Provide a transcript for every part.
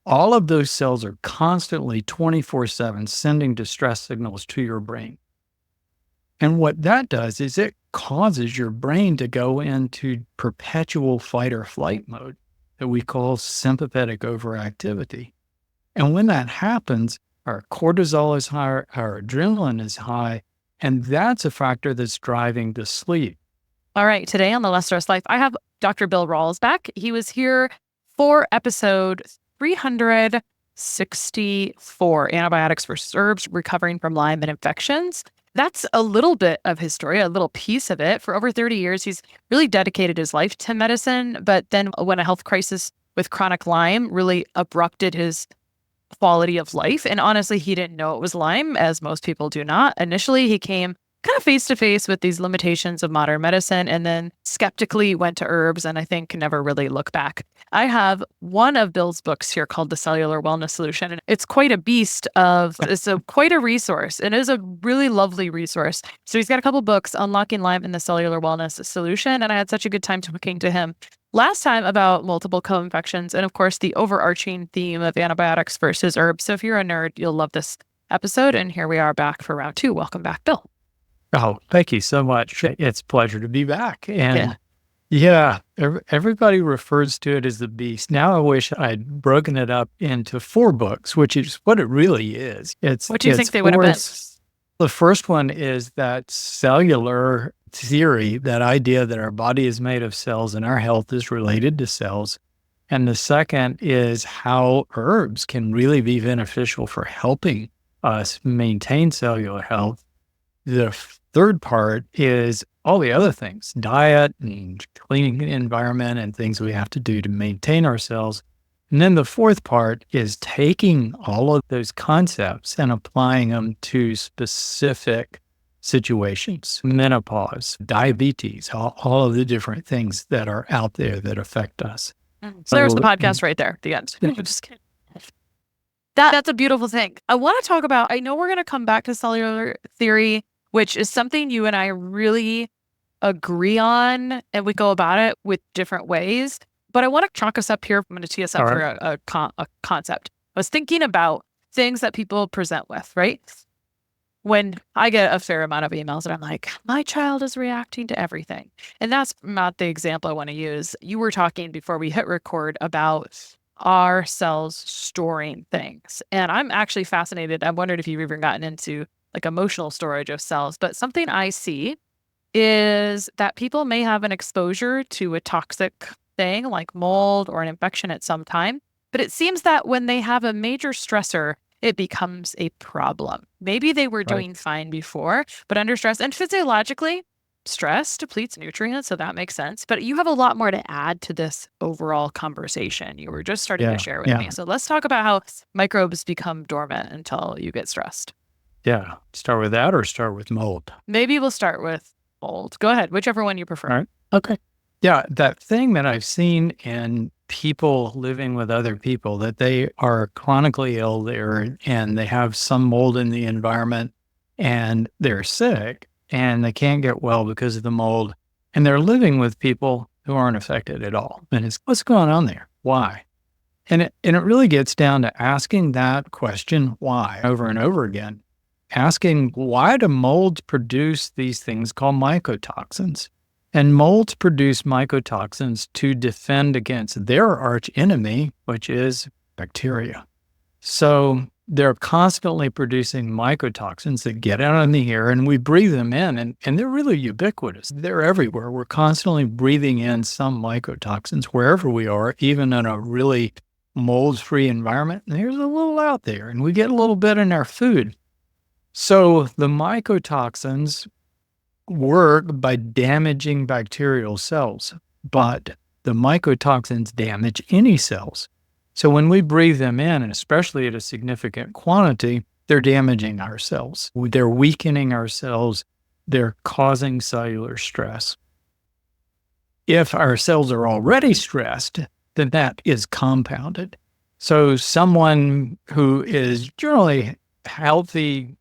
all of those cells are constantly 24/7 sending distress signals to your brain. And what that does is it causes your brain to go into perpetual fight or flight mode that we call sympathetic overactivity. And when that happens, our cortisol is higher, our adrenaline is high, and that's a factor that's driving the sleep. All right. Today on the Less Stress Life, I have Dr. Bill Rawls back. He was here for episode 364, Antibiotics for Herbs, Recovering from Lyme and Infections. That's a little bit of his story, a little piece of it. For over 30 years, he's really dedicated his life to medicine. But then when a health crisis with chronic Lyme really abrupted his quality of life, and honestly, he didn't know it was Lyme, as most people do not. Initially, he came kind of face to face with these limitations of modern medicine and then skeptically went to herbs and I think never really looked back. I have one of Bill's books here called The Cellular Wellness Solution. And it's quite a beast quite a resource. It is a really lovely resource. So he's got a couple books, Unlocking Lyme and The Cellular Wellness Solution. And I had such a good time talking to him last time about multiple co-infections and of course the overarching theme of antibiotics versus herbs. So if you're a nerd, you'll love this episode. And here we are back for round 2. Welcome back, Bill. Oh, thank you so much. It's a pleasure to be back. And everybody refers to it as the beast. Now I wish I'd broken it up into 4 books, which is what it really is. What do you think they would have been? The first one is that cellular theory, that idea that our body is made of cells and our health is related to cells. And the second is how herbs can really be beneficial for helping us maintain cellular health. The third part is all the other things, diet and cleaning the environment and things we have to do to maintain ourselves. And then the fourth part is taking all of those concepts and applying them to specific situations, menopause, diabetes, all of the different things that are out there that affect us. So there's the podcast right there, the end. I'm just kidding. That's a beautiful thing. I want to talk about, I know we're going to come back to cellular theory, which is something you and I really agree on, and we go about it with different ways. But I want to chalk us up here. I'm going to tee us up for a concept. I was thinking about things that people present with, right? When I get a fair amount of emails and I'm like, my child is reacting to everything. And that's not the example I want to use. You were talking before we hit record about our cells storing things. And I'm actually fascinated. I wondered if you've even gotten into like emotional storage of cells. But something I see is that people may have an exposure to a toxic thing like mold or an infection at some time. But it seems that when they have a major stressor, it becomes a problem. Maybe they were doing fine before, but under stress and physiologically, stress depletes nutrients. So that makes sense. But you have a lot more to add to this overall conversation. You were just starting to share with me. So let's talk about how microbes become dormant until you get stressed. Yeah. Start with that or start with mold? Maybe we'll start with mold. Go ahead. Whichever one you prefer. All right. Okay. Yeah. That thing that I've seen in people living with other people, that they are chronically ill there and they have some mold in the environment and they're sick and they can't get well because of the mold and they're living with people who aren't affected at all. And it's, what's going on there? Why? And it really gets down to asking that question, why, over and over again. Asking, why do molds produce these things called mycotoxins? And molds produce mycotoxins to defend against their arch enemy, which is bacteria. So they're constantly producing mycotoxins that get out in the air and we breathe them in and they're really ubiquitous. They're everywhere. We're constantly breathing in some mycotoxins wherever we are, even in a really mold-free environment. And there's a little out there and we get a little bit in our food. So the mycotoxins work by damaging bacterial cells, but the mycotoxins damage any cells. So when we breathe them in, and especially at a significant quantity, they're damaging our cells. They're weakening our cells. They're causing cellular stress. If our cells are already stressed, then that is compounded. So someone who is generally healthy,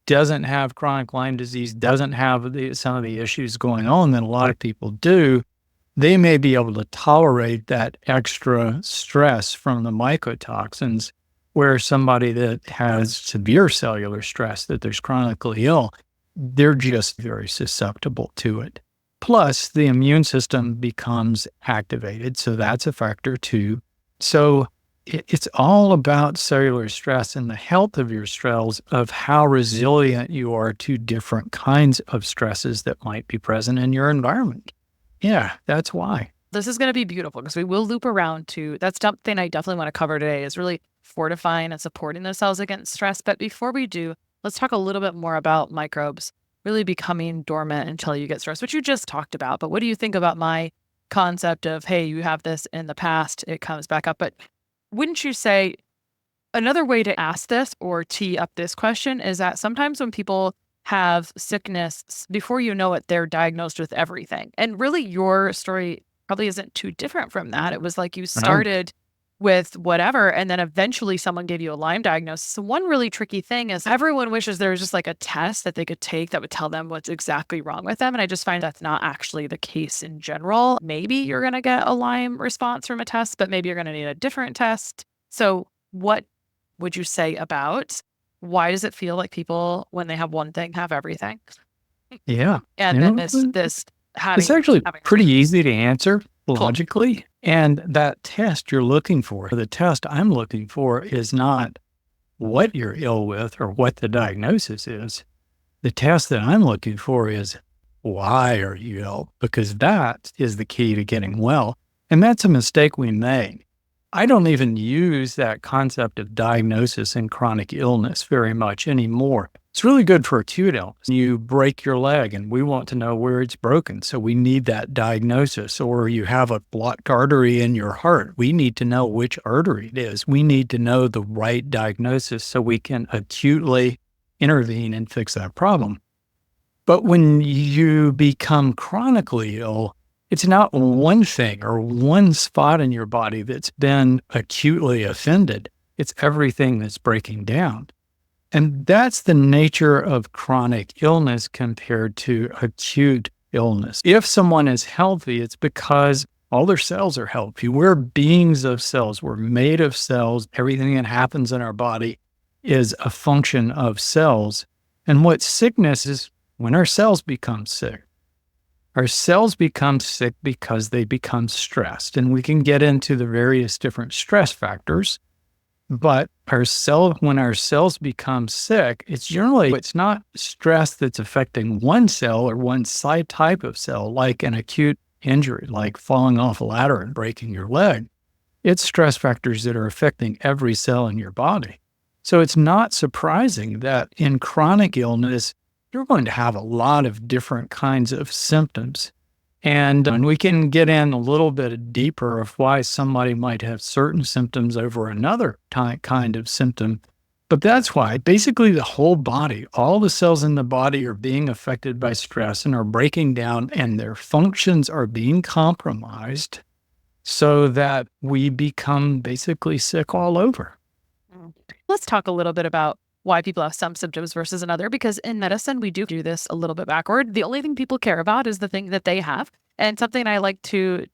doesn't have chronic Lyme disease, doesn't have some of the issues going on that a lot of people do, they may be able to tolerate that extra stress from the mycotoxins, where somebody that has severe cellular stress, that there's chronically ill, they're just very susceptible to it. Plus, the immune system becomes activated. So that's a factor too. So it's all about cellular stress and the health of your cells, of how resilient you are to different kinds of stresses that might be present in your environment. Yeah, that's why. This is going to be beautiful because we will loop around to that's something I definitely want to cover today is really fortifying and supporting the cells against stress. But before we do, let's talk a little bit more about microbes really becoming dormant until you get stressed, which you just talked about. But what do you think about my concept of, hey, you have this in the past, it comes back up? But wouldn't you say another way to ask this or tee up this question is that sometimes when people have sickness, before you know it, they're diagnosed with everything. And really, your story probably isn't too different from that. It was like you started with whatever, and then eventually someone gave you a Lyme diagnosis. So one really tricky thing is everyone wishes there was just like a test that they could take that would tell them what's exactly wrong with them. And I just find that's not actually the case in general. Maybe you're going to get a Lyme response from a test, but maybe you're going to need a different test. So what would you say about why does it feel like people, when they have one thing, have everything? Yeah. And then this having it's actually having pretty easy to answer logically. And that test you're looking for, the test I'm looking for, is not what you're ill with or what the diagnosis is. The test that I'm looking for is why are you ill? Because that is the key to getting well. And that's a mistake we made. I don't even use that concept of diagnosis in chronic illness very much anymore. It's really good for acute illness. You break your leg and we want to know where it's broken. So we need that diagnosis. Or you have a blocked artery in your heart. We need to know which artery it is. We need to know the right diagnosis so we can acutely intervene and fix that problem. But when you become chronically ill, it's not one thing or one spot in your body that's been acutely offended. It's everything that's breaking down. And that's the nature of chronic illness compared to acute illness. If someone is healthy, it's because all their cells are healthy. We're beings of cells. We're made of cells. Everything that happens in our body is a function of cells. And what sickness is when our cells become sick. Our cells become sick because they become stressed. And we can get into the various different stress factors. But when our cells become sick, it's not stress that's affecting one cell or one type of cell, like an acute injury, like falling off a ladder and breaking your leg. It's stress factors that are affecting every cell in your body. So it's not surprising that in chronic illness, you're going to have a lot of different kinds of symptoms. And we can get in a little bit deeper of why somebody might have certain symptoms over another kind of symptom. But that's why basically the whole body, all the cells in the body are being affected by stress and are breaking down, and their functions are being compromised so that we become basically sick all over. Let's talk a little bit about why people have some symptoms versus another, because in medicine, we do this a little bit backward. The only thing people care about is the thing that they have. And something I like to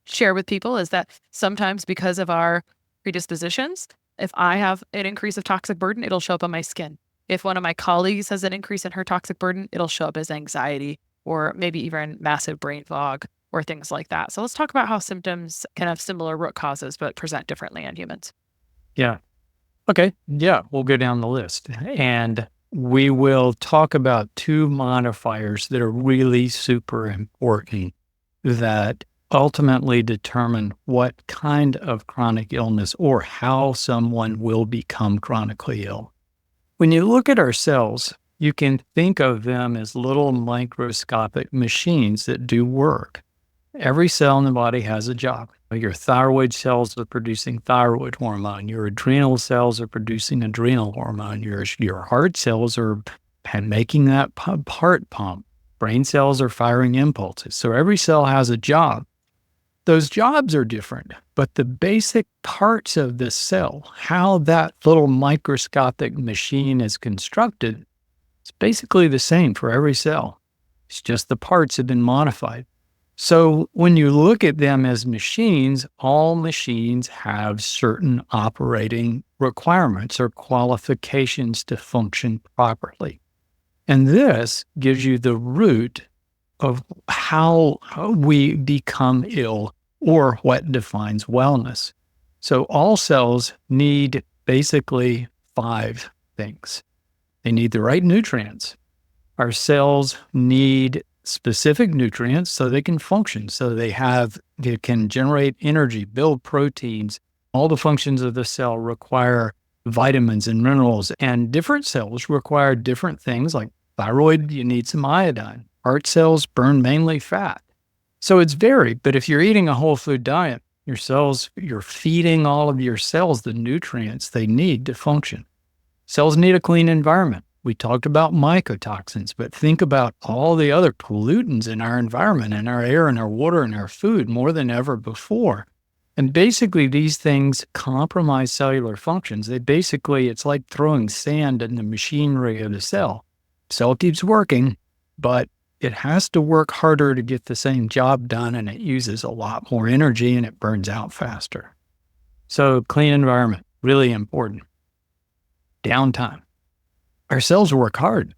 share with people is that sometimes because of our predispositions, if I have an increase of toxic burden, it'll show up on my skin. If one of my colleagues has an increase in her toxic burden, it'll show up as anxiety or maybe even massive brain fog or things like that. So let's talk about how symptoms can have similar root causes, but present differently in humans. Yeah. Okay. Yeah. We'll go down the list and we will talk about two modifiers that are really super important that ultimately determine what kind of chronic illness or how someone will become chronically ill. When you look at our cells, you can think of them as little microscopic machines that do work. Every cell in the body has a job. Your thyroid cells are producing thyroid hormone. Your adrenal cells are producing adrenal hormone. Your heart cells are making that heart pump. Brain cells are firing impulses. So every cell has a job. Those jobs are different, but the basic parts of the cell, how that little microscopic machine is constructed, it's basically the same for every cell. It's just the parts have been modified. So when you look at them as machines, all machines have certain operating requirements or qualifications to function properly. And this gives you the root of how we become ill or what defines wellness. So all cells need basically 5 things. They need the right nutrients. Our cells need specific nutrients so they can function, so they can generate energy, build proteins. All the functions of the cell require vitamins and minerals, and different cells require different things. Like thyroid, you need some iodine. Heart cells burn mainly fat. So it's varied, but if you're eating a whole food diet, you're feeding all of your cells the nutrients they need to function. Cells need a clean environment. We talked about mycotoxins, but think about all the other pollutants in our environment, in our air, in our water, in our food more than ever before. And basically, these things compromise cellular functions. It's like throwing sand in the machinery of the cell. Cell keeps working, but it has to work harder to get the same job done, and it uses a lot more energy and it burns out faster. So clean environment, really important. Downtime. Our cells work hard.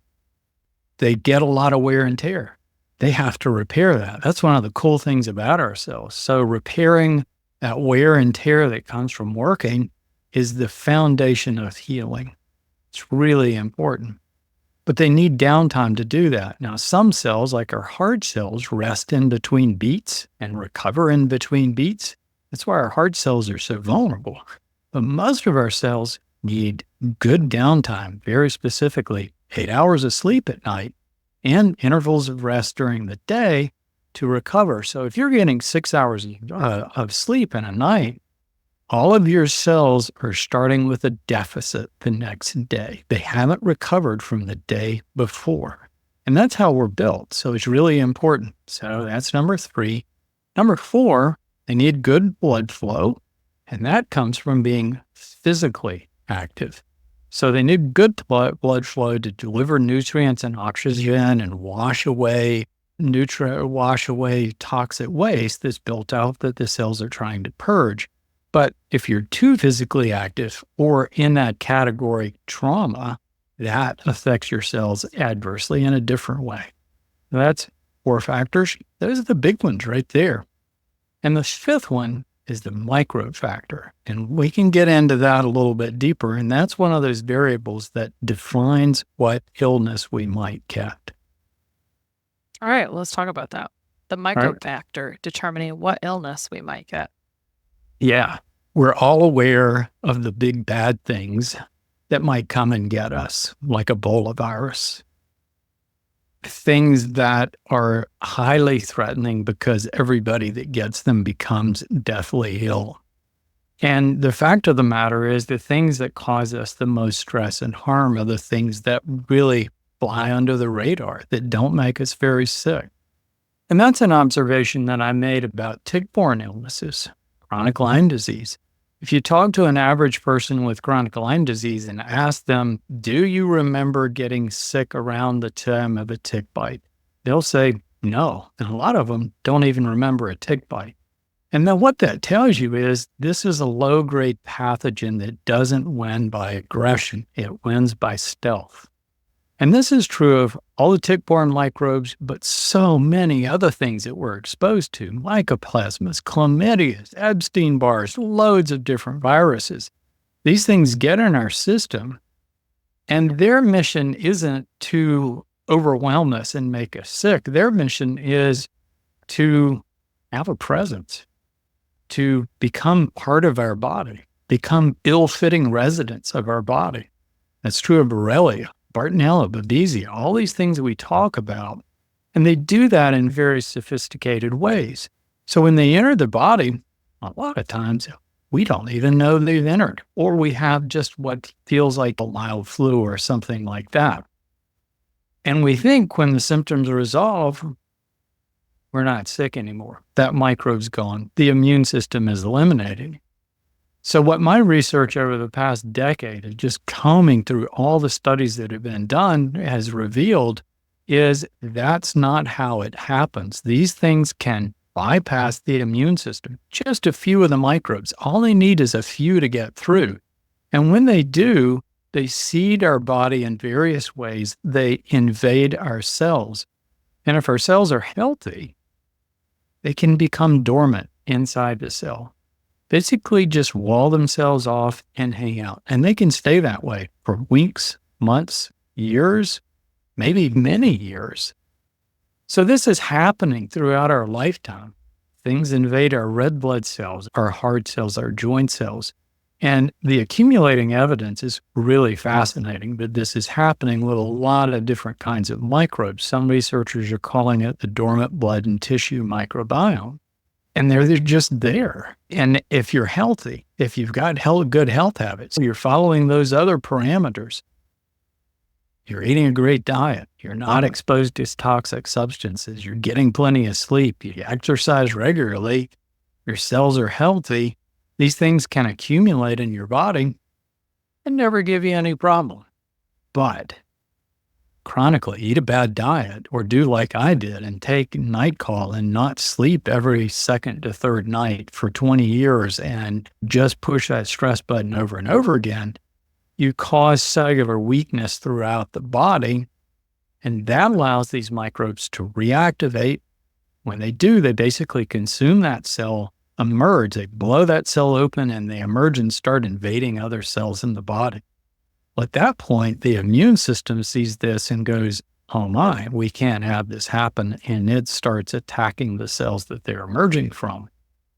They get a lot of wear and tear. They have to repair that. That's one of the cool things about our cells. So repairing that wear and tear that comes from working is the foundation of healing. It's really important. But they need downtime to do that. Now, some cells, like our heart cells, rest in between beats and recover in between beats. That's why our heart cells are so vulnerable. But most of our cells need good downtime, very specifically 8 hours of sleep at night and intervals of rest during the day to recover. So if you're getting 6 hours of sleep in a night, all of your cells are starting with a deficit the next day. They haven't recovered from the day before. And that's how we're built. So it's really important. So that's number 3. Number 4, they need good blood flow. And that comes from being physically active. So they need good blood flow to deliver nutrients and oxygen and wash away toxic waste that's built out that the cells are trying to purge. But if you're too physically active or in that category trauma, that affects your cells adversely in a different way. That's 4 factors. Those are the big ones right there. And the 5th one is the microbe factor. And we can get into that a little bit deeper. And that's one of those variables that defines what illness we might get. All right, let's talk about that. The microbe factor determining what illness we might get. Yeah, we're all aware of the big bad things that might come and get us, like Ebola virus. Things that are highly threatening because everybody that gets them becomes deathly ill. And the fact of the matter is the things that cause us the most stress and harm are the things that really fly under the radar, that don't make us very sick. And that's an observation that I made about tick-borne illnesses. Chronic Lyme disease. If you talk to an average person with chronic Lyme disease and ask them, do you remember getting sick around the time of a tick bite? They'll say no. And a lot of them don't even remember a tick bite. And then what that tells you is this is a low-grade pathogen that doesn't win by aggression. It wins by stealth. And this is true of all the tick-borne microbes, but so many other things that we're exposed to. Mycoplasmas, chlamydia, Epstein-Barrs, loads of different viruses. These things get in our system, and their mission isn't to overwhelm us and make us sick. Their mission is to have a presence, to become part of our body, become ill-fitting residents of our body. That's true of Borrelia, Bartonella, Babesia, all these things that we talk about. And they do that in very sophisticated ways. So when they enter the body, a lot of times we don't even know they've entered, or we have just what feels like a mild flu or something like that. And we think when the symptoms resolve, we're not sick anymore. That microbe's gone. The immune system is eliminated. So what my research over the past decade of just combing through all the studies that have been done has revealed is that's not how it happens. These things can bypass the immune system. Just a few of the microbes. All they need is a few to get through. And when they do, they seed our body in various ways. They invade our cells. And if our cells are healthy, they can become dormant inside the cell. Basically just wall themselves off and hang out. And they can stay that way for weeks, months, years, maybe many years. So this is happening throughout our lifetime. Things invade our red blood cells, our heart cells, our joint cells. And the accumulating evidence is really fascinating that this is happening with a lot of different kinds of microbes. Some researchers are calling it the dormant blood and tissue microbiome. And they're just there. And if you're healthy, if you've got good health habits, you're following those other parameters, you're eating a great diet, you're not exposed to toxic substances, you're getting plenty of sleep, you exercise regularly, your cells are healthy, these things can accumulate in your body and never give you any problem. But chronically eat a bad diet or do like I did and take night call and not sleep every second to third night for 20 years and just push that stress button over and over again, you cause cellular weakness throughout the body, and that allows these microbes to reactivate. When they do, they basically consume that cell, emerge, they blow that cell open, and they emerge and start invading other cells in the body. At that point, the immune system sees this and goes, oh my, we can't have this happen, and it starts attacking the cells that they're emerging from,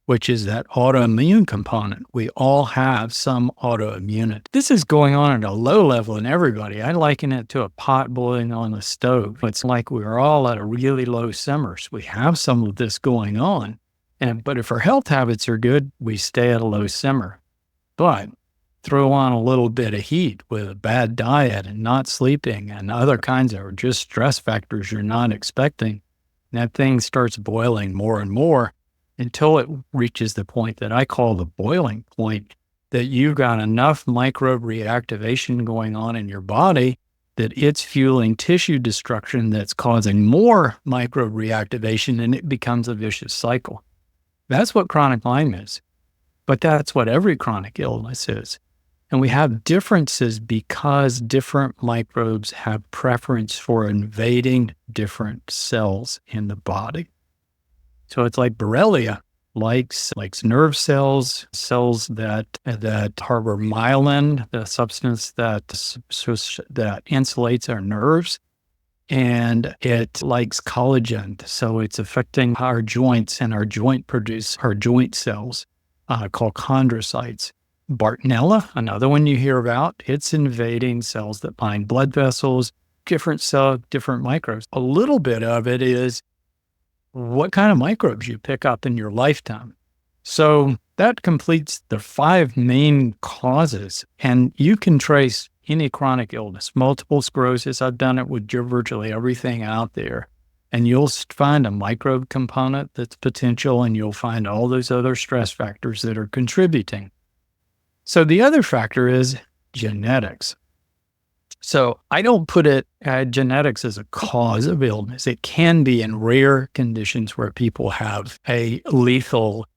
which is that autoimmune component. We all have some autoimmunity. This is going on at a low level in everybody. I liken it to a pot boiling on the stove. It's like we're all at a really low simmers. We have some of this going on, but if our health habits are good, we stay at a low simmer. But throw on a little bit of heat with a bad diet and not sleeping and other kinds of just stress factors you're not expecting, that thing starts boiling more and more until it reaches the point that I call the boiling point, that you've got enough microbe reactivation going on in your body that it's fueling tissue destruction that's causing more microbe reactivation, and it becomes a vicious cycle. That's what chronic Lyme is, but that's what every chronic illness is. And we have differences because different microbes have preference for invading different cells in the body. So it's like Borrelia likes nerve cells, cells that harbor myelin, the substance that insulates our nerves, and it likes collagen. So it's affecting our joints, and our joint cells called chondrocytes. Bartonella, another one you hear about, it's invading cells that bind blood vessels, different microbes. A little bit of it is what kind of microbes you pick up in your lifetime. So that completes the 5 main causes, and you can trace any chronic illness, multiple sclerosis. I've done it with virtually everything out there, and you'll find a microbe component that's potential, and you'll find all those other stress factors that are contributing. So the other factor is genetics. So I don't put genetics as a cause of illness. It can be in rare conditions where people have a lethal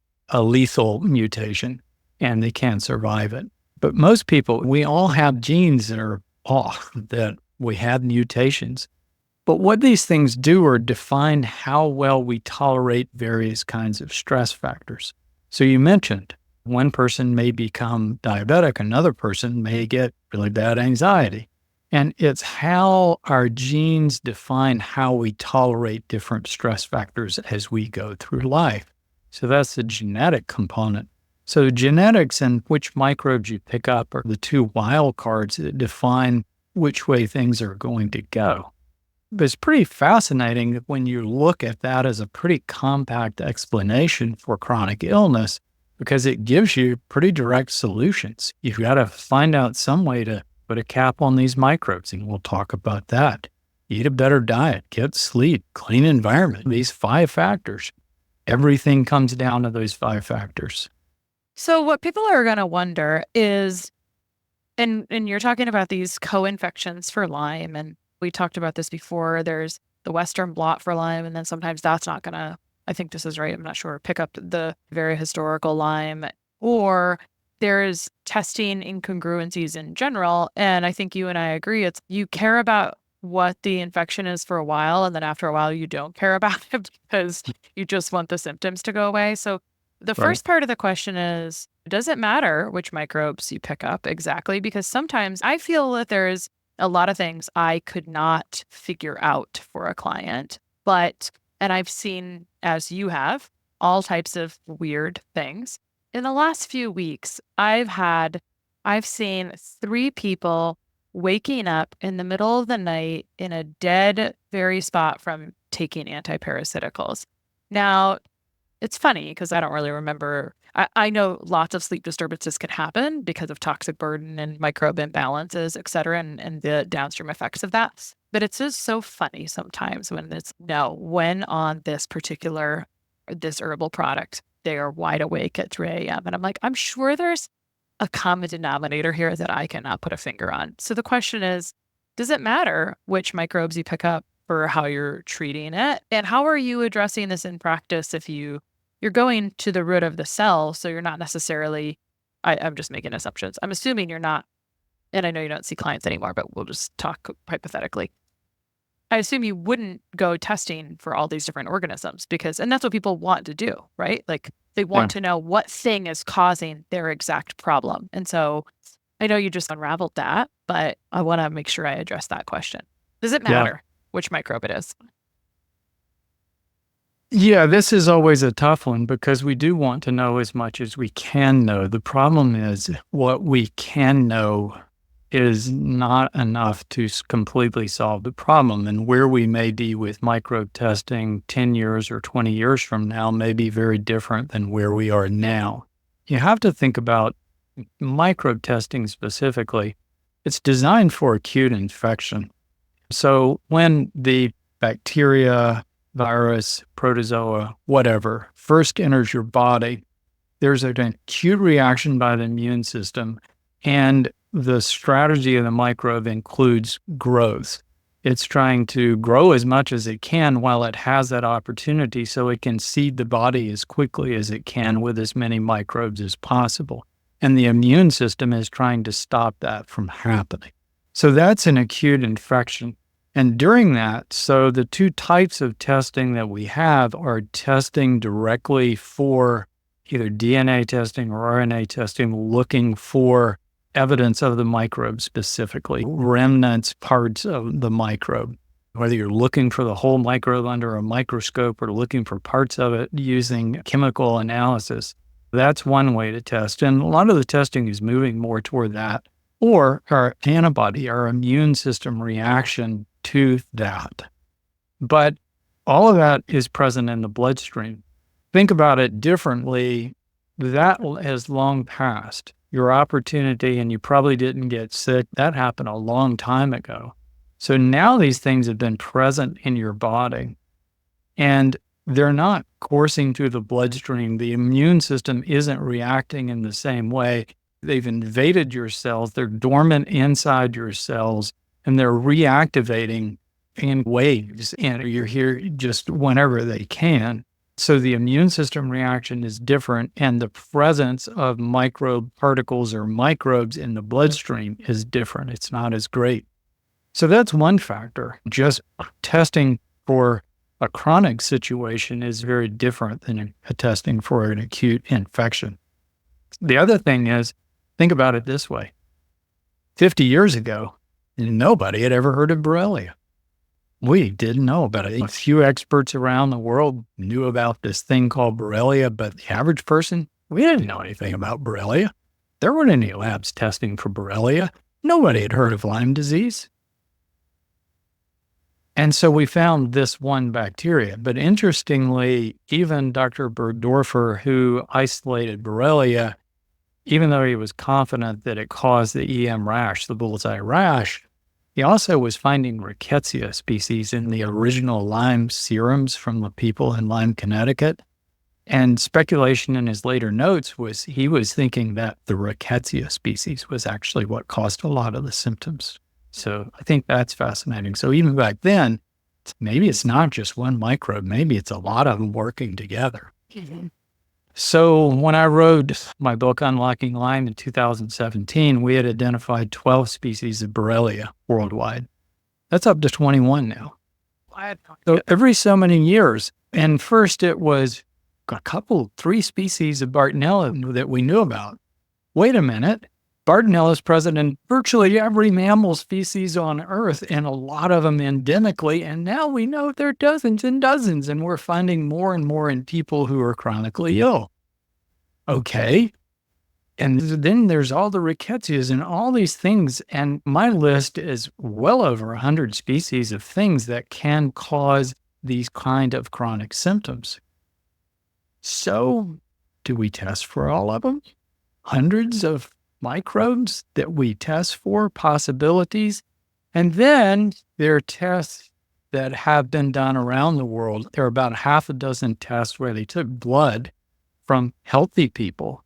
mutation and they can't survive it. But most people, we all have genes that are off, that we have mutations. But what these things do are define how well we tolerate various kinds of stress factors. So you mentioned one person may become diabetic, another person may get really bad anxiety. And it's how our genes define how we tolerate different stress factors as we go through life. So that's the genetic component. So genetics and which microbes you pick up are the 2 wild cards that define which way things are going to go. But it's pretty fascinating when you look at that as a pretty compact explanation for chronic illness, because it gives you pretty direct solutions. You've got to find out some way to put a cap on these microbes, and we'll talk about that. Eat a better diet, get sleep, clean environment. These 5 factors, everything comes down to those 5 factors. So what people are going to wonder is, and you're talking about these co-infections for Lyme, and we talked about this before, there's the Western blot for Lyme, and then sometimes that's not going to, I think this is right, I'm not sure, pick up the very historical Lyme, or there's testing incongruencies in general. And I think you and I agree, it's you care about what the infection is for a while, and then after a while you don't care about it because you just want the symptoms to go away. So the Right. first part of the question is, does it matter which microbes you pick up exactly? Because sometimes I feel that there's a lot of things I could not figure out for a client, and I've seen, as you have, all types of weird things. In the last few weeks, I've seen 3 people waking up in the middle of the night in a dead very spot from taking antiparasiticals. Now, it's funny because I don't really remember. I know lots of sleep disturbances can happen because of toxic burden and microbe imbalances, et cetera, and the downstream effects of that. But it's just so funny sometimes when it's no, when on this particular, this herbal product, they are wide awake at 3 a.m. And I'm like, I'm sure there's a common denominator here that I cannot put a finger on. So the question is, does it matter which microbes you pick up for how you're treating it? And how are you addressing this in practice if you're going to the root of the cell, so you're not necessarily, I'm just making assumptions. I'm assuming you're not, and I know you don't see clients anymore, but we'll just talk hypothetically. I assume you wouldn't go testing for all these different organisms and that's what people want to do, right? Like they want to know what thing is causing their exact problem. And so I know you just unraveled that, but I want to make sure I address that question. Does it matter which microbe it is? Yeah, this is always a tough one because we do want to know as much as we can know. The problem is what we can know is not enough to completely solve the problem. And where we may be with microbe testing 10 years or 20 years from now may be very different than where we are now. You have to think about microbe testing specifically. It's designed for acute infection. So when the bacteria, virus, protozoa, whatever, first enters your body, there's an acute reaction by the immune system. And the strategy of the microbe includes growth. It's trying to grow as much as it can while it has that opportunity so it can seed the body as quickly as it can with as many microbes as possible. And the immune system is trying to stop that from happening. So that's an acute infection. And during that, so the 2 types of testing that we have are testing directly for either DNA testing or RNA testing, looking for evidence of the microbe specifically, remnants, parts of the microbe. Whether you're looking for the whole microbe under a microscope or looking for parts of it using chemical analysis, that's one way to test. And a lot of the testing is moving more toward that, or our antibody, our immune system reaction to that. But all of that is present in the bloodstream. Think about it differently. That has long passed. Your opportunity, and you probably didn't get sick, that happened a long time ago. So now these things have been present in your body and they're not coursing through the bloodstream. The immune system isn't reacting in the same way. They've invaded your cells. They're dormant inside your cells and they're reactivating in waves. And you're here just whenever they can. So the immune system reaction is different, and the presence of microbe particles or microbes in the bloodstream is different. It's not as great. So that's one factor. Just testing for a chronic situation is very different than a testing for an acute infection. The other thing is, think about it this way. 50 years ago, nobody had ever heard of Borrelia. We didn't know about it. A few experts around the world knew about this thing called Borrelia, but the average person, we didn't know anything about Borrelia. There weren't any labs testing for Borrelia. Nobody had heard of Lyme disease. And so we found this one bacteria. But interestingly, even Dr. Bergdorfer, who isolated Borrelia, even though he was confident that it caused the EM rash, the bullseye rash, he also was finding Rickettsia species in the original Lyme serums from the people in Lyme, Connecticut. And speculation in his later notes was he was thinking that the Rickettsia species was actually what caused a lot of the symptoms. So I think that's fascinating. So even back then, maybe it's not just one microbe, maybe it's a lot of them working together. Mhm. So when I wrote my book, Unlocking Lyme in 2017, we had identified 12 species of Borrelia worldwide. That's up to 21 now. So every so many years, and first it was a couple, 3 species of Bartonella that we knew about. Wait a minute. Bartonella is present in virtually every mammal species on Earth, and a lot of them endemically. And now we know there are dozens and dozens, and we're finding more and more in people who are chronically ill. Okay. And then there's all the rickettsias and all these things. And my list is well over 100 species of things that can cause these kind of chronic symptoms. So do we test for all of them? Hundreds of microbes that we test for, possibilities. And then there are tests that have been done around the world. There are about a half a dozen tests where they took blood from healthy people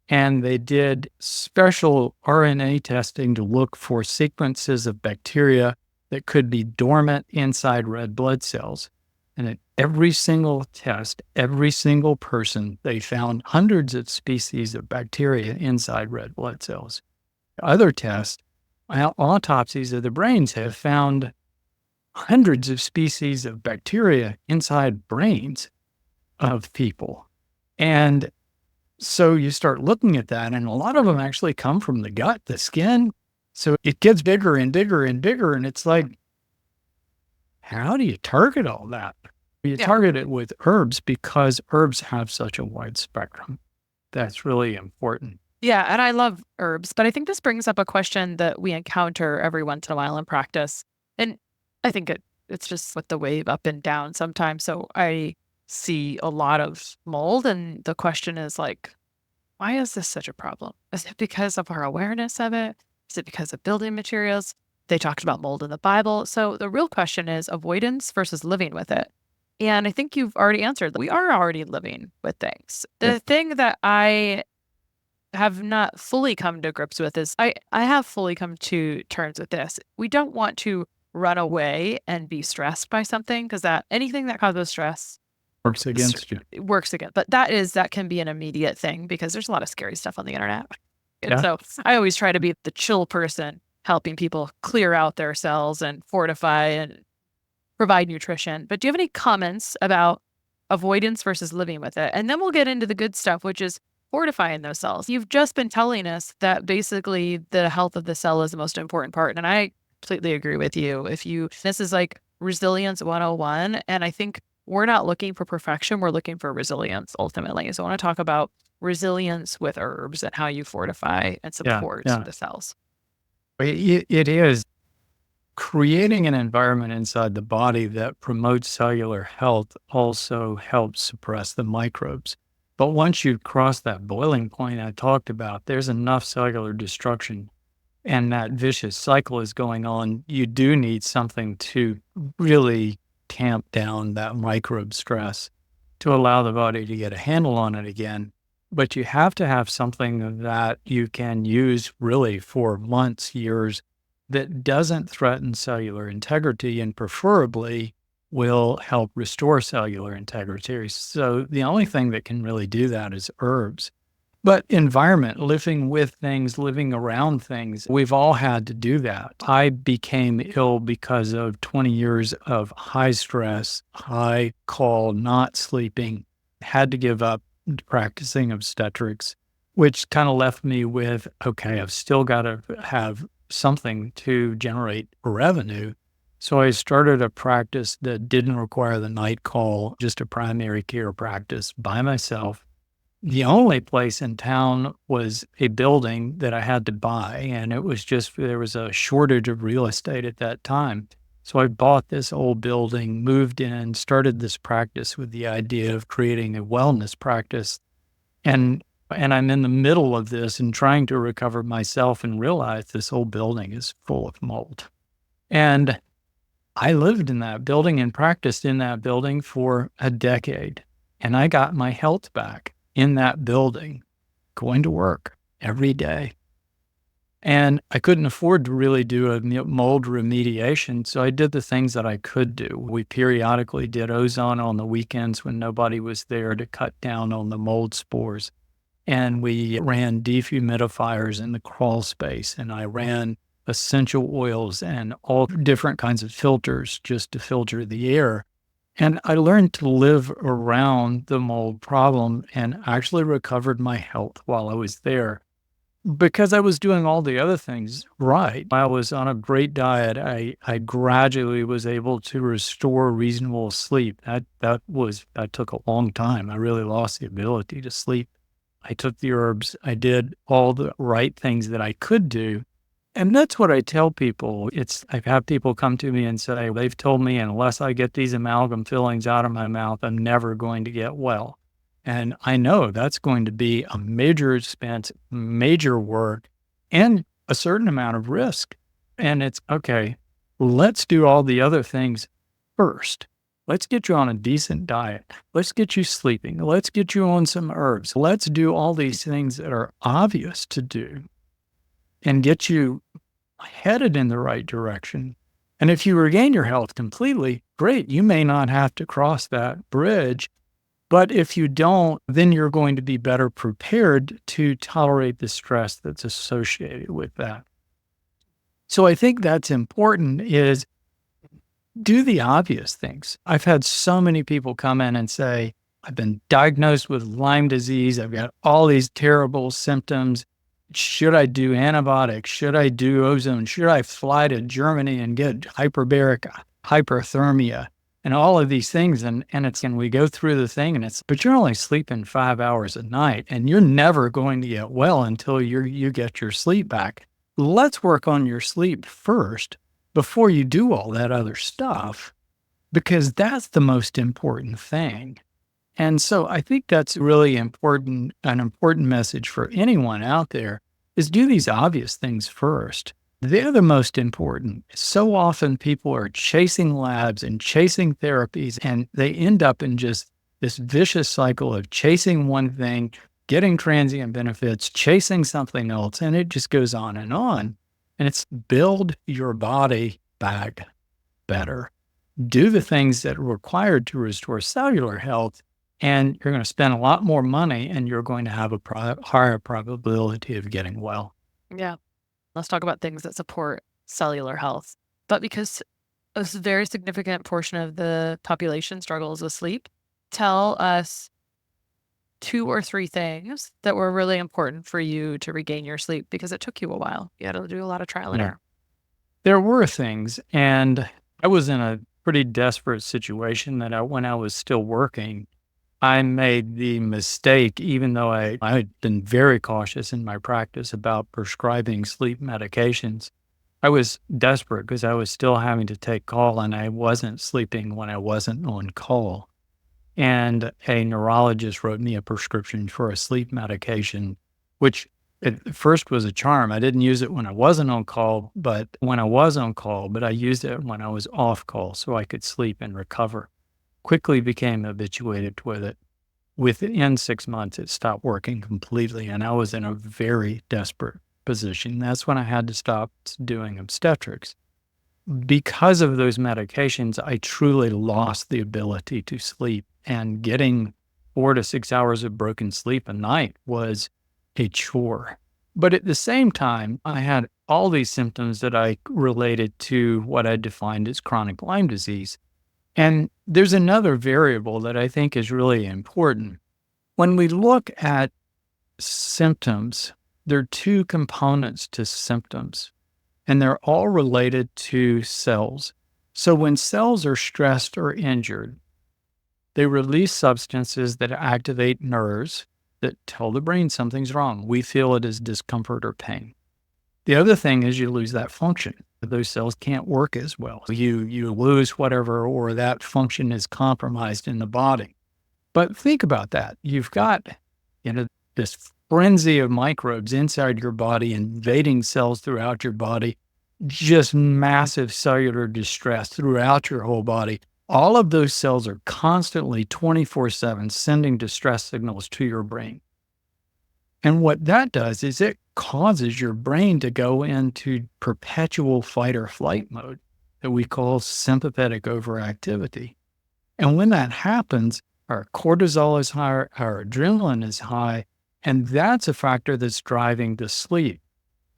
and they did special RNA testing to look for sequences of bacteria that could be dormant inside red blood cells. And at every single test, every single person, they found hundreds of species of bacteria inside red blood cells. Other tests, autopsies of the brains have found hundreds of species of bacteria inside brains of people. And so you start looking at that, and a lot of them actually come from the gut, the skin. So it gets bigger and bigger and bigger. And it's like, how do you target all that? You target it with herbs because herbs have such a wide spectrum. That's really important. Yeah, and I love herbs, but I think this brings up a question that we encounter every once in a while in practice. And I think it's just with the wave up and down sometimes. So I see a lot of mold, and the question is like, why is this such a problem? Is it because of our awareness of it? Is it because of building materials? They talked about mold in the Bible. So the real question is avoidance versus living with it. And I think you've already answered that we are already living with things. The thing that I have not fully come to grips with is I have fully come to terms with this. We don't want to run away and be stressed by something because that anything that causes stress Works against you. it works again. But that can be an immediate thing because there's a lot of scary stuff on the internet. And so I always try to be the chill person, helping people clear out their cells and fortify and provide nutrition. But do you have any comments about avoidance versus living with it? And then we'll get into the good stuff, which is fortifying those cells. You've just been telling us that basically the health of the cell is the most important part. And I completely agree with you. This is like resilience 101. And I think we're not looking for perfection. We're looking for resilience ultimately. So I want to talk about resilience with herbs and how you fortify and support the cells. It is creating an environment inside the body that promotes cellular health also helps suppress the microbes. But once you cross that boiling point I talked about, there's enough cellular destruction and that vicious cycle is going on. You do need something to really tamp down that microbe stress to allow the body to get a handle on it again. But you have to have something that you can use really for months, years, that doesn't threaten cellular integrity and preferably will help restore cellular integrity. So the only thing that can really do that is herbs. But environment, living with things, living around things, we've all had to do that. I became ill because of 20 years of high stress, high call, not sleeping, had to give up practicing obstetrics, which kind of left me with, okay, I've still got to have something to generate revenue. So I started a practice that didn't require the night call, just a primary care practice by myself. The only place in town was a building that I had to buy, and it was just, there was a shortage of real estate at that time. So I bought this old building, moved in, started this practice with the idea of creating a wellness practice. And I'm in the middle of this and trying to recover myself and realize this old building is full of mold. And I lived in that building and practiced in that building for a decade. And I got my health back in that building, going to work every day. And I couldn't afford to really do a mold remediation, so I did the things that I could do. We periodically did ozone on the weekends when nobody was there to cut down on the mold spores. And we ran dehumidifiers in the crawl space, and I ran essential oils and all different kinds of filters just to filter the air. And I learned to live around the mold problem and actually recovered my health while I was there because I was doing all the other things right. I was on a great diet. I gradually was able to restore reasonable sleep. That took a long time. I really lost the ability to sleep. I took the herbs. I did all the right things that I could do. And that's what I tell people. I've had people come to me and say, they've told me unless I get these amalgam fillings out of my mouth, I'm never going to get well. And I know that's going to be a major expense, major work, and a certain amount of risk. And it's okay, let's do all the other things first. Let's get you on a decent diet. Let's get you sleeping. Let's get you on some herbs. Let's do all these things that are obvious to do and get you headed in the right direction. And if you regain your health completely, great. You may not have to cross that bridge. But if you don't, then you're going to be better prepared to tolerate the stress that's associated with that. So I think that's important is do the obvious things. I've had so many people come in and say, I've been diagnosed with Lyme disease. I've got all these terrible symptoms. Should I do antibiotics? Should I do ozone? Should I fly to Germany and get hyperbaric hyperthermia? And all of these things, and we go through the thing, but you're only sleeping 5 hours a night, and you're never going to get well until you get your sleep back. Let's work on your sleep first before you do all that other stuff, because that's the most important thing. And so I think that's really important, an important message for anyone out there is do these obvious things first. They're the most important. So often people are chasing labs and chasing therapies, and they end up in just this vicious cycle of chasing one thing, getting transient benefits, chasing something else, and it just goes on. And it's build your body back better. Do the things that are required to restore cellular health, and you're going to spend a lot more money, and you're going to have a higher probability of getting well. Yeah. Let's talk about things that support cellular health. But because a very significant portion of the population struggles with sleep, tell us 2 or 3 things that were really important for you to regain your sleep because it took you a while. You had to do a lot of trial and error. There were things, and I was in a pretty desperate situation that when I was still working, I made the mistake, even though I had been very cautious in my practice about prescribing sleep medications. I was desperate because I was still having to take call and I wasn't sleeping when I wasn't on call. And a neurologist wrote me a prescription for a sleep medication, which at first was a charm. I didn't use it when I wasn't on call, but I used it when I was off call so I could sleep and recover. Quickly became habituated with it. Within 6 months, it stopped working completely, and I was in a very desperate position. That's when I had to stop doing obstetrics. Because of those medications, I truly lost the ability to sleep, and getting 4 to 6 hours of broken sleep a night was a chore. But at the same time, I had all these symptoms that I related to what I defined as chronic Lyme disease. And there's another variable that I think is really important. When we look at symptoms, there are 2 components to symptoms, and they're all related to cells. So when cells are stressed or injured, they release substances that activate nerves that tell the brain something's wrong. We feel it as discomfort or pain. The other thing is you lose that function. Those cells can't work as well. You lose whatever, or that function is compromised in the body. But think about that. You've got, this frenzy of microbes inside your body invading cells throughout your body, just massive cellular distress throughout your whole body. All of those cells are constantly 24/7 sending distress signals to your brain. And what that does is it causes your brain to go into perpetual fight or flight mode that we call sympathetic overactivity. And when that happens, our cortisol is higher, our adrenaline is high, and that's a factor that's driving the sleep.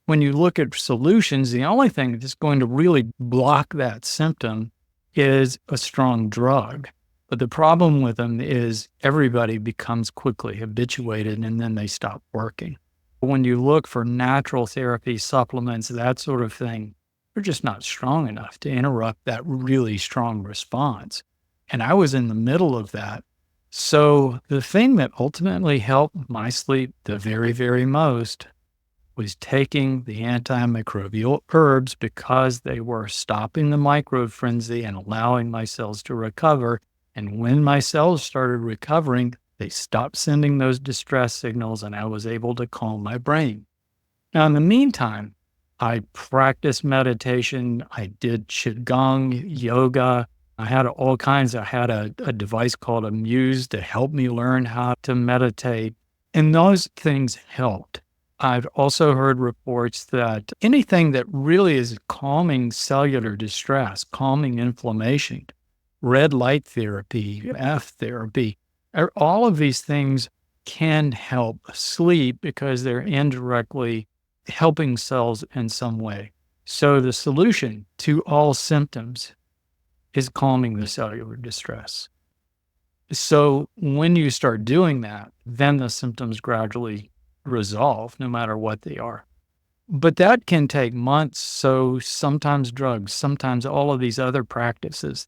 When you look at solutions, the only thing that's going to really block that symptom is a strong drug. But the problem with them is everybody becomes quickly habituated and then they stop working. When you look for natural therapy, supplements, that sort of thing, they're just not strong enough to interrupt that really strong response. And I was in the middle of that. So the thing that ultimately helped my sleep the very, very most was taking the antimicrobial herbs because they were stopping the microbe frenzy and allowing my cells to recover. And when my cells started recovering, they stopped sending those distress signals and I was able to calm my brain. Now, in the meantime, I practiced meditation. I did Qigong, yoga. I had all kinds. I had a device called a Muse to help me learn how to meditate. And those things helped. I've also heard reports that anything that really is calming cellular distress, calming inflammation, red light therapy, F therapy, all of these things can help sleep because they're indirectly helping cells in some way. So the solution to all symptoms is calming the cellular distress. So when you start doing that, then the symptoms gradually resolve, no matter what they are. But that can take months. So sometimes drugs, sometimes all of these other practices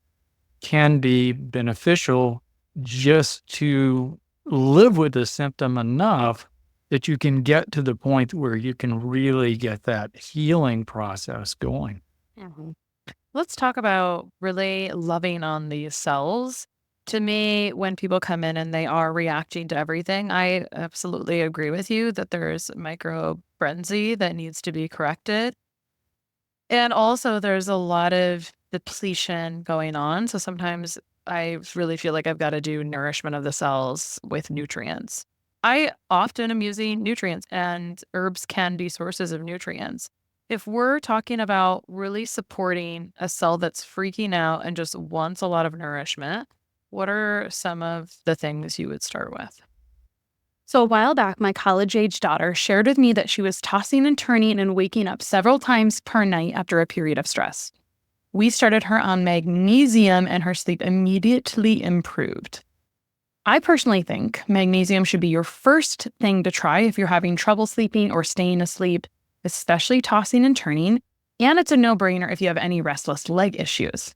can be beneficial just to live with the symptom enough that you can get to the point where you can really get that healing process going. Mhm. Let's talk about really loving on these cells. To me, when people come in and they are reacting to everything, I absolutely agree with you that there's microbe frenzy that needs to be corrected. And also, there's a lot of depletion going on. So sometimes I really feel like I've got to do nourishment of the cells with nutrients. I often am using nutrients, and herbs can be sources of nutrients. If we're talking about really supporting a cell that's freaking out and just wants a lot of nourishment, what are some of the things you would start with? So, a while back, my college age daughter shared with me that she was tossing and turning and waking up several times per night after a period of stress. We started her on magnesium, and her sleep immediately improved. I personally think magnesium should be your first thing to try if you're having trouble sleeping or staying asleep, especially tossing and turning. And it's a no brainer if you have any restless leg issues.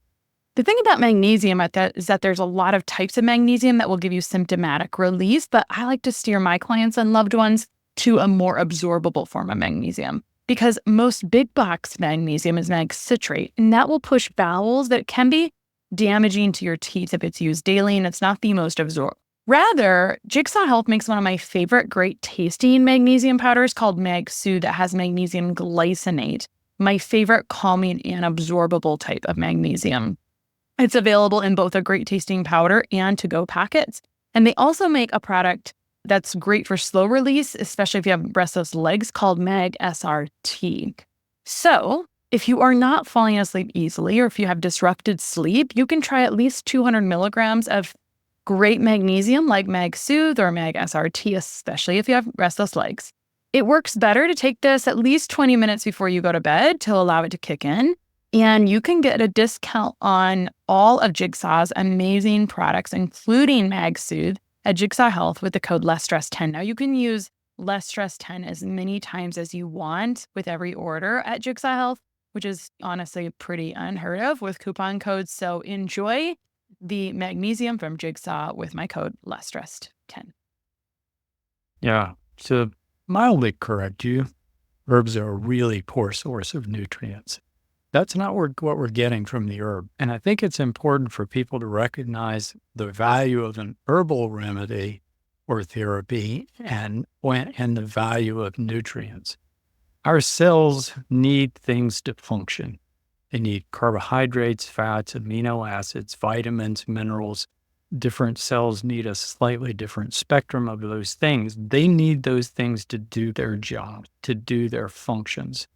The thing about magnesium is that there's a lot of types of magnesium that will give you symptomatic relief, but I like to steer my clients and loved ones to a more absorbable form of magnesium because most big box magnesium is mag citrate, and that will push bowels that can be damaging to your teeth if it's used daily, and it's not the most absorbed. Rather, Jigsaw Health makes one of my favorite great tasting magnesium powders called Mag Soothe that has magnesium glycinate, my favorite calming and absorbable type of magnesium. It's available in both a great tasting powder and to-go packets. And they also make a product that's great for slow release, especially if you have restless legs, called Mag SRT. So if you are not falling asleep easily, or if you have disrupted sleep, you can try at least 200 milligrams of great magnesium like Mag Soothe or Mag SRT, especially if you have restless legs. It works better to take this at least 20 minutes before you go to bed to allow it to kick in. And you can get a discount on all of Jigsaw's amazing products, including Mag Soothe, at Jigsaw Health with the code LessStress10. Now, you can use LessStress10 as many times as you want with every order at Jigsaw Health, which is honestly pretty unheard of with coupon codes. So enjoy the magnesium from Jigsaw with my code LessStress10. Yeah. To mildly correct you, herbs are a really poor source of nutrients. That's not what we're getting from the herb. And I think it's important for people to recognize the value of an herbal remedy or therapy and the value of nutrients. Our cells need things to function. They need carbohydrates, fats, amino acids, vitamins, minerals. different cells need a slightly different spectrum of those things. They need those things to do their job, to do their functions.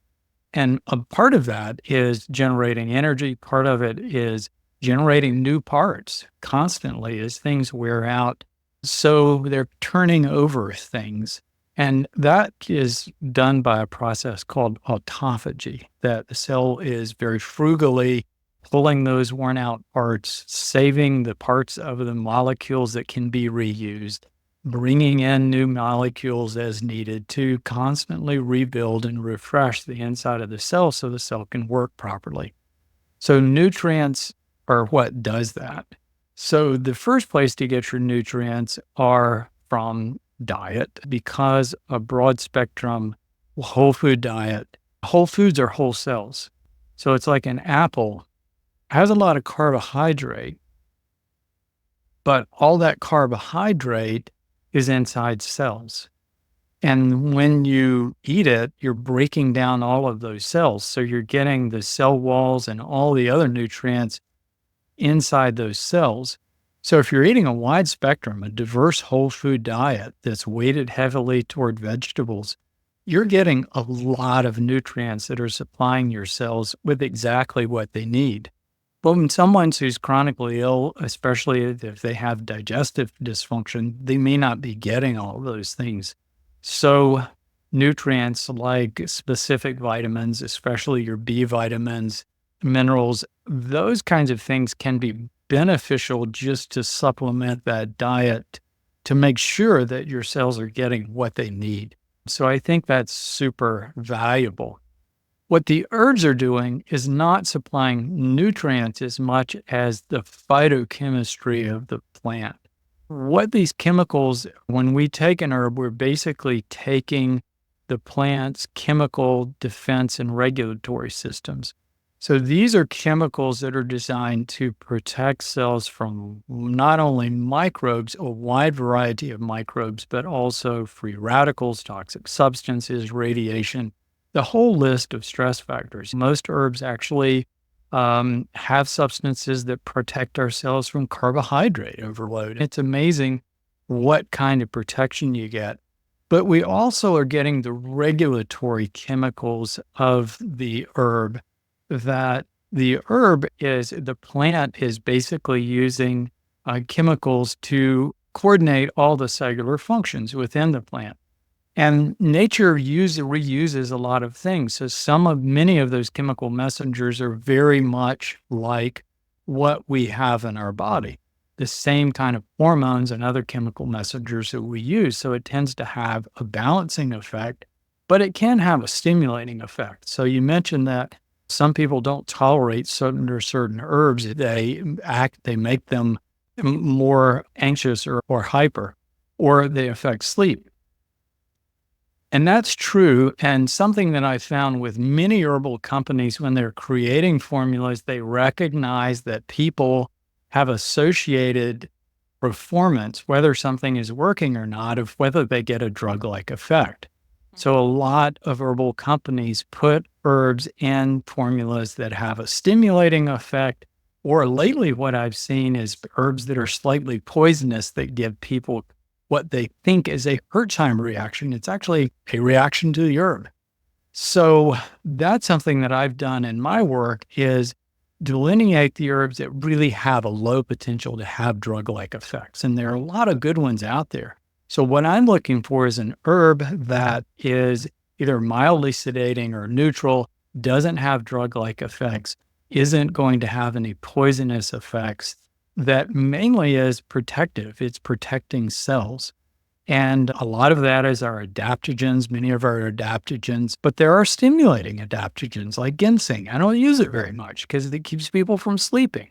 And a part of that is generating energy. Part of it is generating new parts constantly as things wear out. So they're turning over things. And that is done by a process called autophagy, that the cell is very frugally pulling those worn out parts, saving the parts of the molecules that can be reused, bringing in new molecules as needed to constantly rebuild and refresh the inside of the cell so the cell can work properly. So nutrients are what does that. So the first place to get your nutrients are from diet, because a broad spectrum whole food diet, whole foods are whole cells. So it's like an apple has a lot of carbohydrate, but all that carbohydrate is inside cells. And when you eat it, you're breaking down all of those cells. So you're getting the cell walls and all the other nutrients inside those cells. So if you're eating a wide spectrum, a diverse whole food diet that's weighted heavily toward vegetables, you're getting a lot of nutrients that are supplying your cells with exactly what they need. But when someone who's chronically ill, especially if they have digestive dysfunction, they may not be getting all of those things. So nutrients like specific vitamins, especially your B vitamins, minerals, those kinds of things can be beneficial just to supplement that diet to make sure that your cells are getting what they need. So I think that's super valuable. What the herbs are doing is not supplying nutrients as much as the phytochemistry of the plant. What these chemicals, when we take an herb, we're basically taking the plant's chemical defense and regulatory systems. So these are chemicals that are designed to protect cells from not only microbes, a wide variety of microbes, but also free radicals, toxic substances, radiation, the whole list of stress factors. Most herbs actually have substances that protect our cells from carbohydrate overload. It's amazing what kind of protection you get. But we also are getting the regulatory chemicals of the herb, that the plant is basically using chemicals to coordinate all the cellular functions within the plant. And nature reuses a lot of things. So many of those chemical messengers are very much like what we have in our body, the same kind of hormones and other chemical messengers that we use. So it tends to have a balancing effect, but it can have a stimulating effect. So you mentioned that some people don't tolerate certain herbs. They make them more anxious or hyper, or they affect sleep. And that's true. And something that I found with many herbal companies, when they're creating formulas, they recognize that people have associated performance, whether something is working or not, of whether they get a drug-like effect. So a lot of herbal companies put herbs in formulas that have a stimulating effect, or lately what I've seen is herbs that are slightly poisonous that give people what they think is a Hertzheimer reaction. It's actually a reaction to the herb. So that's something that I've done in my work, is delineate the herbs that really have a low potential to have drug-like effects. And there are a lot of good ones out there. So what I'm looking for is an herb that is either mildly sedating or neutral, doesn't have drug-like effects, isn't going to have any poisonous effects, that mainly is protective. It's protecting cells. And a lot of that is our adaptogens, many of our adaptogens, but there are stimulating adaptogens like ginseng. I don't use it very much because it keeps people from sleeping.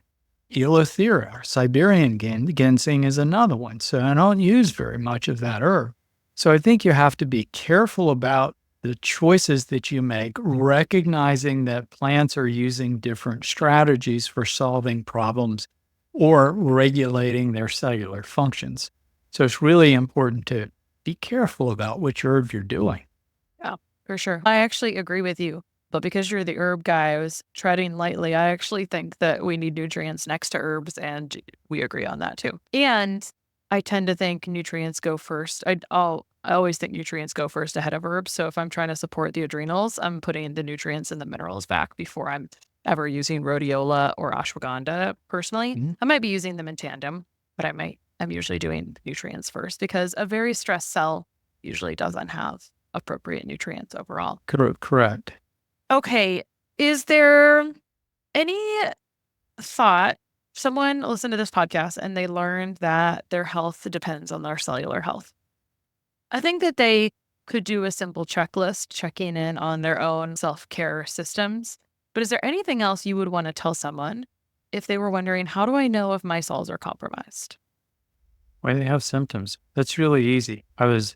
Eleuthera, Siberian ginseng is another one. So I don't use very much of that herb. So I think you have to be careful about the choices that you make, recognizing that plants are using different strategies for solving problems or regulating their cellular functions. So it's really important to be careful about which herb you're doing. Yeah, for sure. I actually agree with you. But because you're the herb guy, I was treading lightly. I actually think that we need nutrients next to herbs, and we agree on that too. And I tend to think nutrients go first. I always think nutrients go first ahead of herbs. So if I'm trying to support the adrenals, I'm putting the nutrients and the minerals back before I'm ever using rhodiola or ashwagandha personally. Mhm. I might be using them in tandem, but I'm usually doing nutrients first because a very stressed cell usually doesn't have appropriate nutrients overall. Correct. Okay. Is there any thought someone listened to this podcast and they learned that their health depends on their cellular health? I think that they could do a simple checklist checking in on their own self-care systems. But is there anything else you would want to tell someone if they were wondering, how do I know if my cells are compromised? When they have symptoms, that's really easy. I was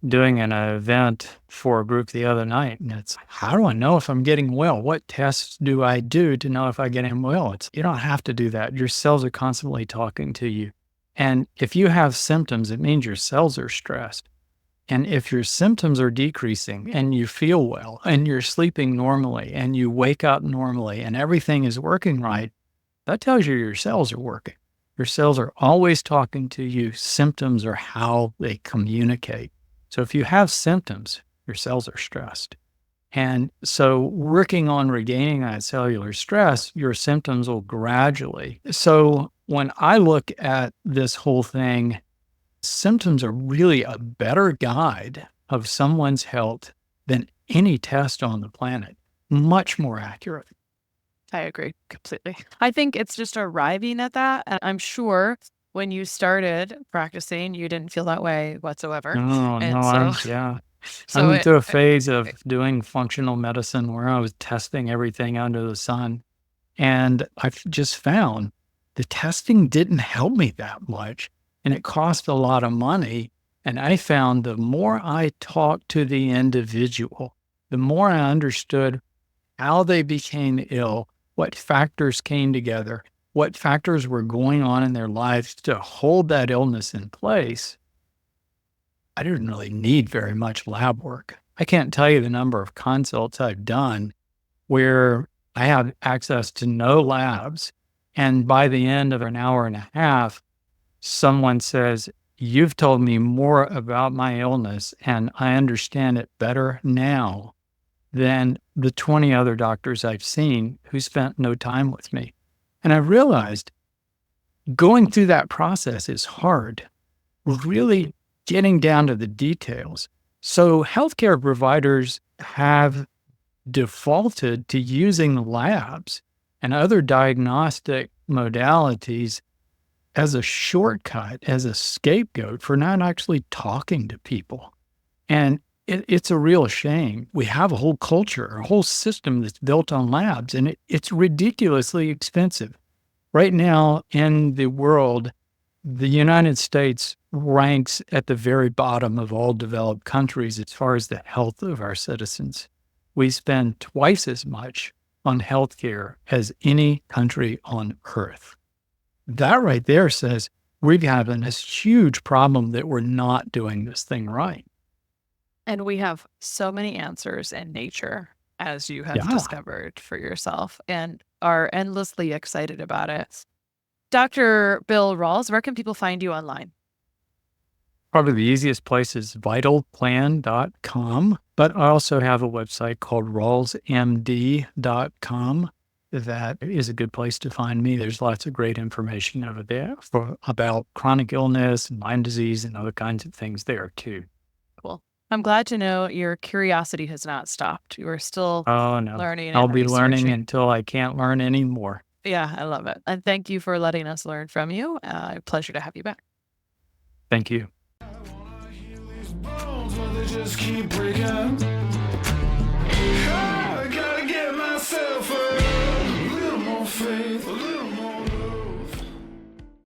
doing an event for a group the other night, and it's, how do I know if I'm getting well? What tests do I do to know if I get well? You don't have to do that. Your cells are constantly talking to you. And if you have symptoms, it means your cells are stressed. And if your symptoms are decreasing and you feel well and you're sleeping normally and you wake up normally and everything is working right, that tells you your cells are working. Your cells are always talking to you. Symptoms are how they communicate. So if you have symptoms, your cells are stressed. And so working on regaining that cellular stress, your symptoms will gradually. So when I look at this whole thing, symptoms are really a better guide of someone's health than any test on the planet. Much more accurate. I agree completely. I think it's just arriving at that. And I'm sure when you started practicing, you didn't feel that way whatsoever. No, I So went through a phase of doing functional medicine where I was testing everything under the sun. And I've just found the testing didn't help me that much. And it cost a lot of money. And I found the more I talked to the individual, the more I understood how they became ill, what factors came together, what factors were going on in their lives to hold that illness in place. I didn't really need very much lab work. I can't tell you the number of consults I've done where I have access to no labs. And by the end of an hour and a half, someone says, you've told me more about my illness and I understand it better now than the 20 other doctors I've seen who spent no time with me. And I realized going through that process is hard, really getting down to the details. So healthcare providers have defaulted to using labs and other diagnostic modalities as a shortcut, as a scapegoat for not actually talking to people. And it's a real shame. We have a whole culture, a whole system that's built on labs, and it's ridiculously expensive. Right now in the world, the United States ranks at the very bottom of all developed countries as far as the health of our citizens. We spend twice as much on healthcare as any country on earth. That right there says we're having this huge problem that we're not doing this thing right. And we have so many answers in nature, as you have discovered for yourself, and are endlessly excited about it. Dr. Bill Rawls, where can people find you online? Probably the easiest place is vitalplan.com, but I also have a website called rawlsmd.com. That is a good place to find me. There's lots of great information over there about chronic illness and Lyme disease and other kinds of things there too. Cool. I'm glad to know your curiosity has not stopped. You are still learning. I'll be learning until I can't learn anymore. Yeah, I love it. And thank you for letting us learn from you. Pleasure to have you back. Thank you. Just keep breaking. I gotta get myself up.